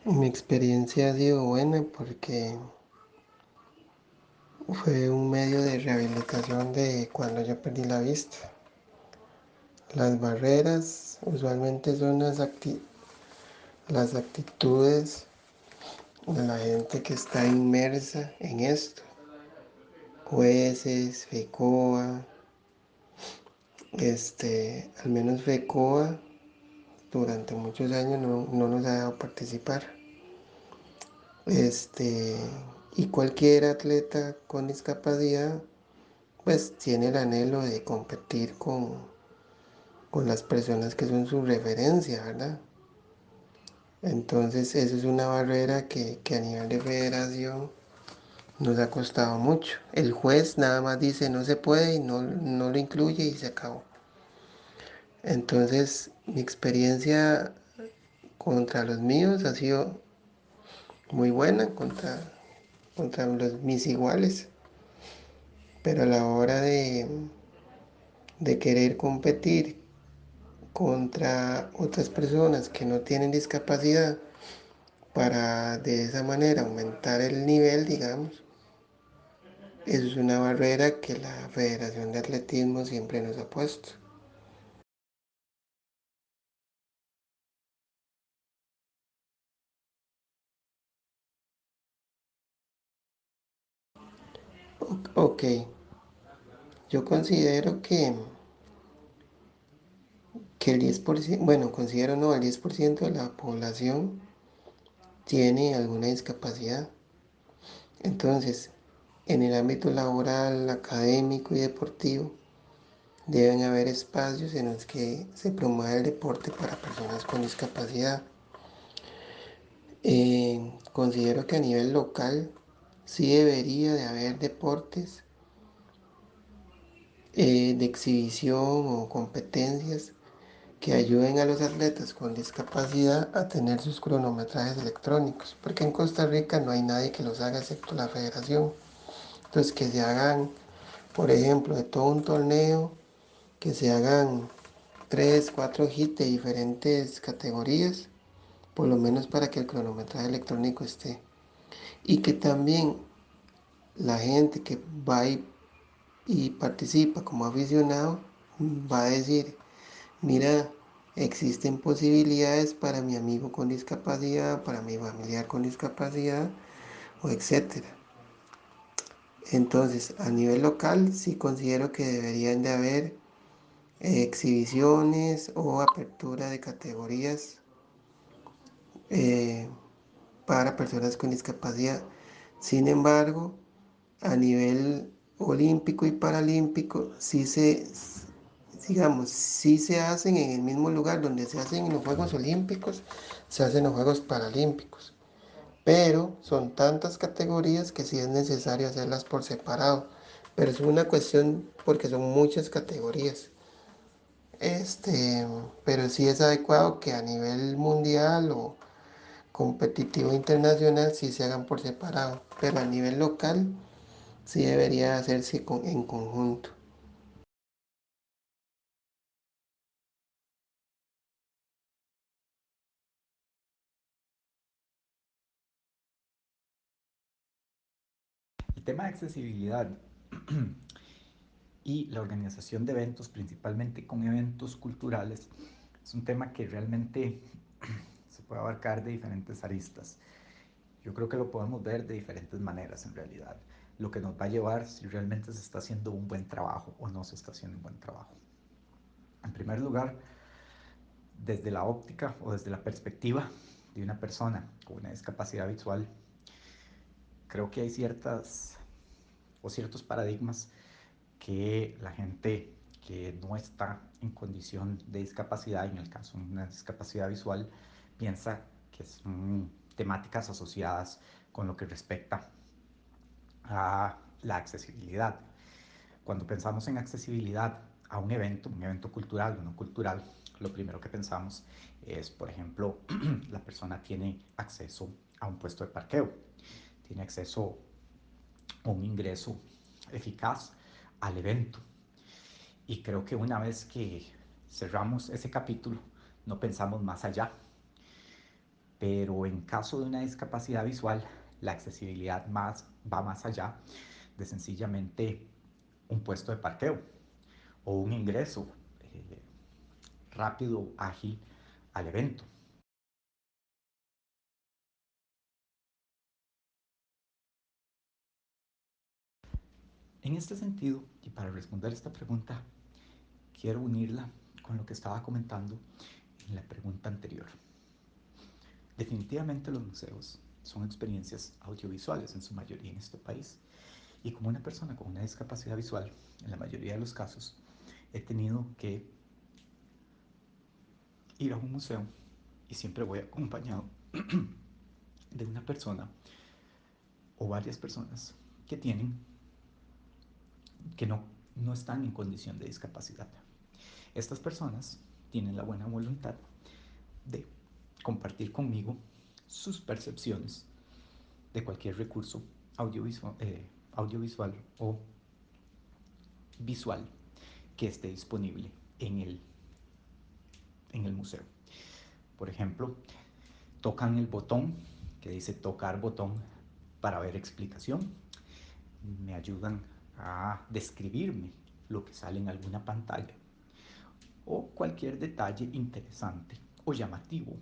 Mi experiencia ha sido buena porque fue un medio de rehabilitación de cuando yo perdí la vista. Las barreras usualmente son las actitudes de la gente que está inmersa en esto. Jueces, FECOA, al menos FECOA durante muchos años no nos ha dado participar. Este, y cualquier atleta con discapacidad pues tiene el anhelo de competir con las personas que son su referencia, ¿verdad? Entonces eso es una barrera que a nivel de federación nos ha costado mucho. El juez nada más dice no se puede y no lo incluye y se acabó. Entonces mi experiencia contra los míos ha sido muy buena, contra mis iguales, pero a la hora de querer competir contra otras personas que no tienen discapacidad para de esa manera aumentar el nivel, digamos. Eso es una barrera que la Federación de Atletismo siempre nos ha puesto. Ok, yo considero que el 10%, bueno, considero no, el 10% de la población tiene alguna discapacidad. Entonces, en el ámbito laboral, académico y deportivo, deben haber espacios en los que se promueva el deporte para personas con discapacidad. Considero que a nivel local sí debería de haber deportes de exhibición o competencias que ayuden a los atletas con discapacidad a tener sus cronometrajes electrónicos, porque en Costa Rica no hay nadie que los haga excepto la federación. Entonces que se hagan, por ejemplo, de todo un torneo, que se hagan 3, 4 hits de diferentes categorías, por lo menos para que el cronometraje electrónico esté. Y que también la gente que va y participa como aficionado va a decir, mira, existen posibilidades para mi amigo con discapacidad, para mi familiar con discapacidad, o etcétera. Entonces, a nivel local sí considero que deberían de haber exhibiciones o apertura de categorías eh, para personas con discapacidad. Sin embargo, a nivel olímpico y paralímpico, digamos, sí se hacen en el mismo lugar donde se hacen los Juegos Olímpicos, se hacen los Juegos Paralímpicos. Pero son tantas categorías que sí es necesario hacerlas por separado. Pero es una cuestión porque son muchas categorías. Este, pero sí es adecuado que a nivel mundial o competitivo internacional sí se hagan por separado. Pero a nivel local sí debería hacerse en conjunto. El tema de accesibilidad y la organización de eventos, principalmente con eventos culturales, es un tema que realmente se puede abarcar de diferentes aristas. Yo creo que lo podemos ver de diferentes maneras en realidad. Lo que nos va a llevar si realmente se está haciendo un buen trabajo o no se está haciendo un buen trabajo. En primer lugar, desde la óptica o desde la perspectiva de una persona con una discapacidad visual, creo que hay ciertas o ciertos paradigmas que la gente que no está en condición de discapacidad, en el caso de una discapacidad visual, piensa que son temáticas asociadas con lo que respecta a la accesibilidad. Cuando pensamos en accesibilidad a un evento cultural o no cultural, lo primero que pensamos es, por ejemplo, la persona tiene acceso a un puesto de parqueo, tiene acceso a un ingreso eficaz al evento. Y creo que una vez que cerramos ese capítulo, no pensamos más allá. Pero en caso de una discapacidad visual, la accesibilidad va más allá de sencillamente un puesto de parqueo o un ingreso eh, rápido, ágil al evento. En este sentido, y para responder esta pregunta, quiero unirla con lo que estaba comentando en la pregunta anterior. Definitivamente los museos son experiencias audiovisuales en su mayoría en este país. Y como una persona con una discapacidad visual, en la mayoría de los casos, he tenido que ir a un museo y siempre voy acompañado de una persona o varias personas que que no están en condición de discapacidad. Estas personas tienen la buena voluntad de compartir conmigo sus percepciones de cualquier recurso audiovisual o visual que esté disponible en el museo. Por ejemplo, tocan el botón que dice tocar botón para ver explicación, me ayudan a describirme lo que sale en alguna pantalla o cualquier detalle interesante o llamativo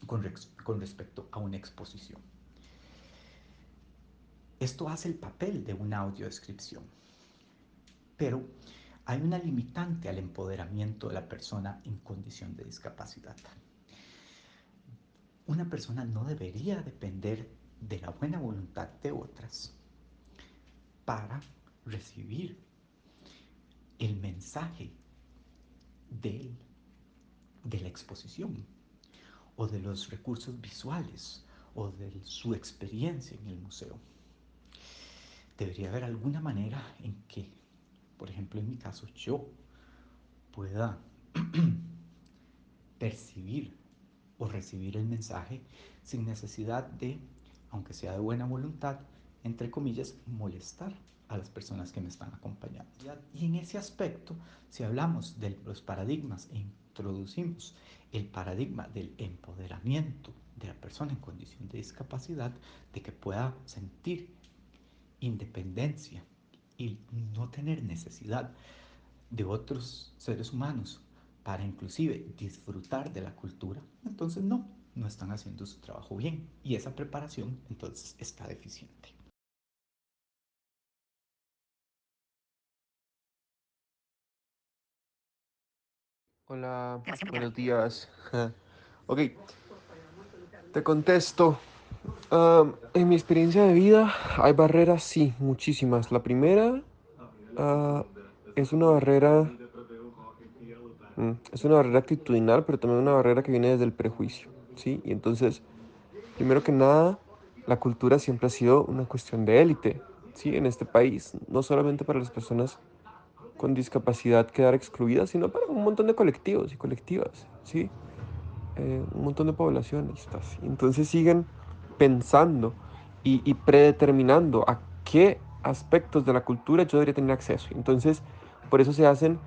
con respecto a una exposición. Esto hace el papel de una audiodescripción, pero hay una limitante al empoderamiento de la persona en condición de discapacidad. Una persona no debería depender de la buena voluntad de otras para recibir el mensaje de, de la exposición o de los recursos visuales o de su experiencia en el museo. Debería haber alguna manera en que, por ejemplo, en mi caso, yo pueda percibir o recibir el mensaje sin necesidad de, aunque sea de buena voluntad, entre comillas, molestar a las personas que me están acompañando. Y en ese aspecto, si hablamos de los paradigmas e introducimos el paradigma del empoderamiento de la persona en condición de discapacidad, de que pueda sentir independencia y no tener necesidad de otros seres humanos para inclusive disfrutar de la cultura, entonces no están haciendo su trabajo bien y esa preparación entonces está deficiente. Hola, buenos días. Ok, te contesto. En mi experiencia de vida hay barreras, sí, muchísimas. La primera es una barrera, es una barrera actitudinal, pero también una barrera que viene desde el prejuicio, ¿sí? Y entonces, primero que nada, la cultura siempre ha sido una cuestión de élite, ¿sí? En este país, no solamente para las personas con discapacidad quedar excluidas, sino para un montón de colectivos y colectivas, ¿sí? Un montón de poblacionistas. Entonces siguen pensando y predeterminando a qué aspectos de la cultura yo debería tener acceso. Entonces, por eso se hacen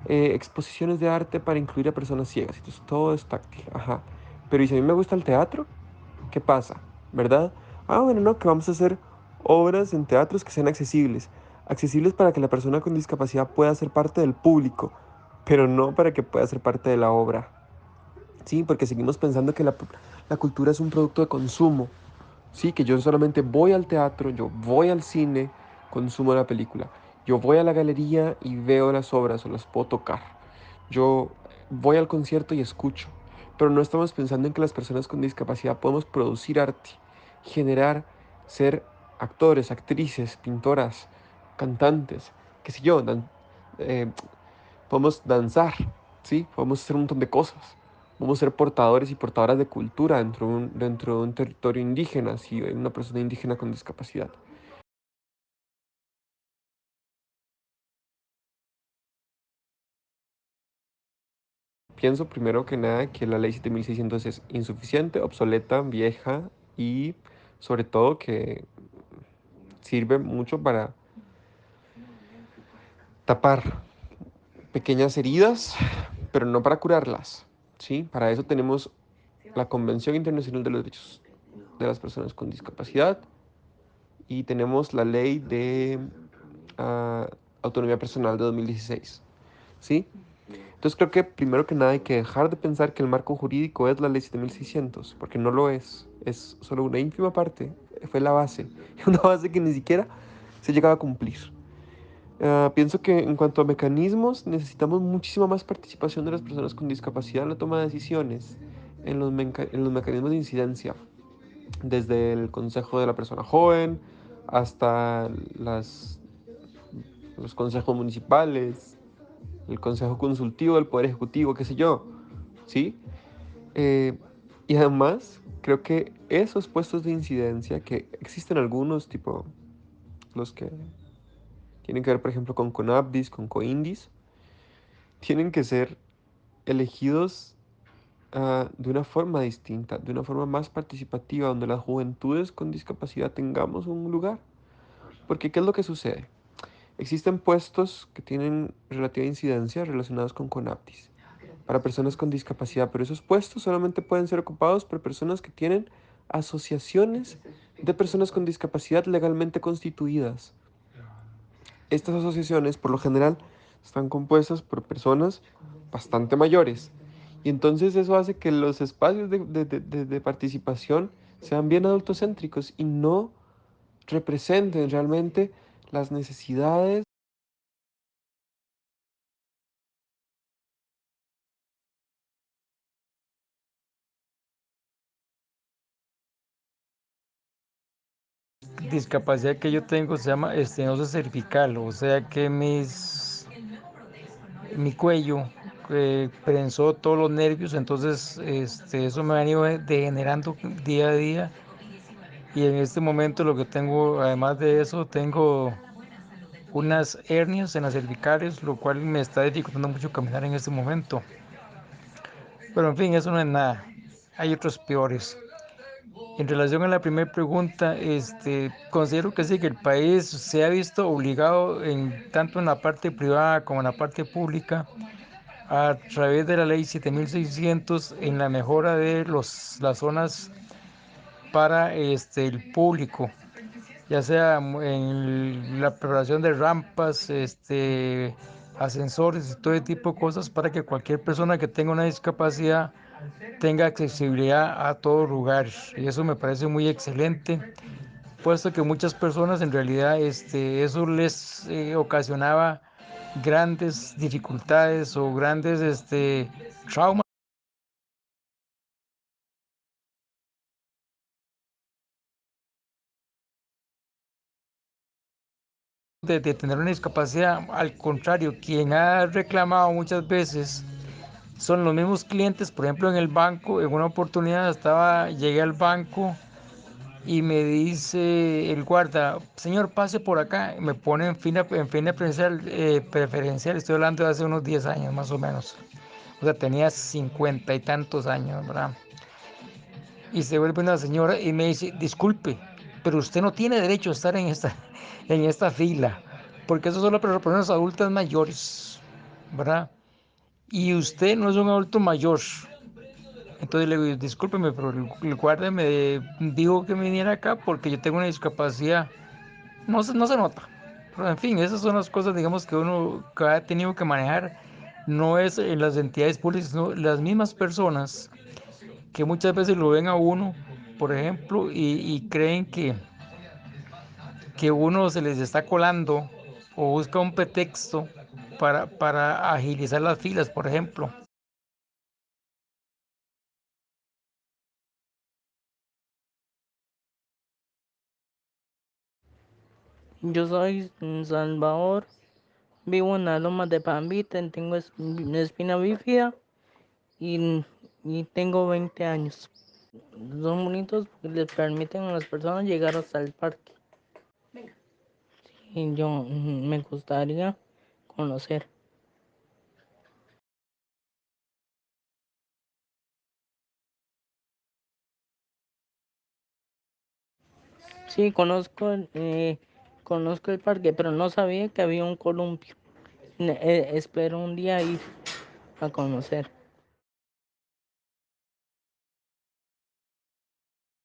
exposiciones de arte para incluir a personas ciegas. Entonces, todo es táctil. Ajá. Pero ¿y si a mí me gusta el teatro? ¿Qué pasa? ¿Verdad? Ah, bueno, no, que vamos a hacer obras en teatros que sean accesibles. Accesibles para que la persona con discapacidad pueda ser parte del público, pero no para que pueda ser parte de la obra. Sí, porque seguimos pensando que la cultura es un producto de consumo. Sí, que yo solamente voy al teatro, yo voy al cine, consumo la película. Yo voy a la galería y veo las obras o las puedo tocar. Yo voy al concierto y escucho. Pero no estamos pensando en que las personas con discapacidad podemos producir arte, generar, ser actores, actrices, pintoras, cantantes, qué sé yo, eh, podemos danzar, ¿sí? Podemos hacer un montón de cosas. Podemos ser portadores y portadoras de cultura dentro de un territorio indígena, si hay una persona indígena con discapacidad. Pienso primero que nada que la ley 7600 es insuficiente, obsoleta, vieja y sobre todo que sirve mucho para tapar pequeñas heridas, pero no para curarlas, ¿sí? Para eso tenemos la Convención Internacional de los Derechos de las Personas con Discapacidad y tenemos la ley de ah, autonomía personal de 2016, ¿sí? Entonces creo que primero que nada hay que dejar de pensar que el marco jurídico es la ley 7600, porque no lo es solo una ínfima parte, fue la base, una base que ni siquiera se llegaba a cumplir. Pienso que en cuanto a mecanismos, necesitamos muchísima más participación de las personas con discapacidad en la toma de decisiones, en los mecanismos de incidencia, desde el consejo de la persona joven hasta los consejos municipales, el consejo consultivo del Poder Ejecutivo, qué sé yo, ¿sí? Eh, y además, creo que esos puestos de incidencia, que existen algunos, tipo los que tienen que ver, por ejemplo, con CONAPDIS, con COINDIS, tienen que ser elegidos de una forma distinta, de una forma más participativa, donde las juventudes con discapacidad tengamos un lugar. Porque, ¿qué es lo que sucede? Existen puestos que tienen relativa incidencia relacionados con CONAPTIS para personas con discapacidad, pero esos puestos solamente pueden ser ocupados por personas que tienen asociaciones de personas con discapacidad legalmente constituidas. Estas asociaciones, por lo general, están compuestas por personas bastante mayores. Y entonces eso hace que los espacios de participación sean bien adultocéntricos y no representen realmente las necesidades Discapacidad que yo tengo se llama estenosis cervical, o sea que mi cuello prensó todos los nervios, entonces eso me ha ido degenerando día a día y en este momento lo que tengo, además de eso, tengo unas hernias en las cervicales, lo cual me está dificultando mucho caminar en este momento. Pero en fin, eso no es nada, hay otros peores. En relación a la primera pregunta, considero que sí, que el país se ha visto obligado, tanto en la parte privada como en la parte pública, a través de la ley 7600, en la mejora de las zonas para el público, ya sea en la preparación de rampas, ascensores y todo tipo de cosas para que cualquier persona que tenga una discapacidad tenga accesibilidad a todo lugar. Y eso me parece muy excelente, puesto que muchas personas en realidad eso les ocasionaba grandes dificultades o grandes traumas de tener una discapacidad. Al contrario, quien ha reclamado muchas veces son los mismos clientes. Por ejemplo, en el banco, en una oportunidad llegué al banco y me dice el guarda, señor, pase por acá, me pone en fila preferencial, estoy hablando de hace unos 10 años más o menos, o sea, tenía 50 y tantos años, ¿verdad? Y se vuelve una señora y me dice, disculpe, pero usted no tiene derecho a estar en esta fila, porque eso solo para personas adultas mayores, ¿verdad? Y usted no es un adulto mayor. Entonces le digo, discúlpeme, pero el guardia me dijo que me viniera acá porque yo tengo una discapacidad. No se nota. Pero en fin, esas son las cosas, digamos, que uno que ha tenido que manejar. No es en las entidades públicas, sino las mismas personas que muchas veces lo ven a uno, por ejemplo, y creen que uno se les está colando o busca un pretexto para agilizar las filas, por ejemplo. Yo soy Salvador, vivo en las lomas de Pambita, tengo espina bífida y tengo 20 años. Son bonitos porque les permiten a las personas llegar hasta el parque. Y yo me gustaría conocer. Sí, conozco el parque, pero no sabía que había un columpio. Espero un día ir a conocer.